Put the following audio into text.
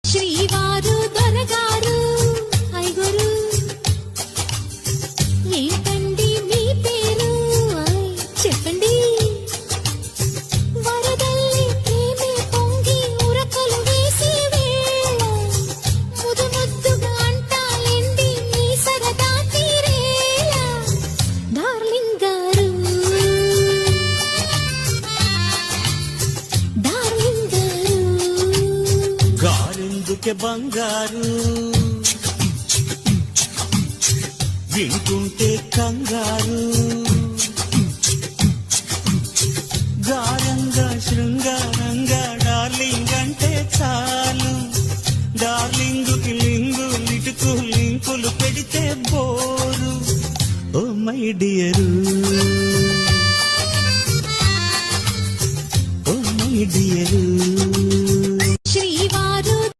శ్రీవారు దొరగారు ఐగురు ఏంటండి మీ పేరు చెప్పండి వరదల్లి ప్రేమే పొంగి ఉరకలు వేసి వేళ ముదు ముద్దుగా అంటాలేండి మీ సరదా తీరేలా డార్లింగ్ గారు డార్లింగ్ గారు గారెందుకే బంగారు వింటుంటే కంగారు గారంగా శృంగారంగా డార్లింగ్ అంటే చాలు డార్లింగుకి లింగు లిటుకు లింకులు పెడితే బోరు ఓ మై డియరు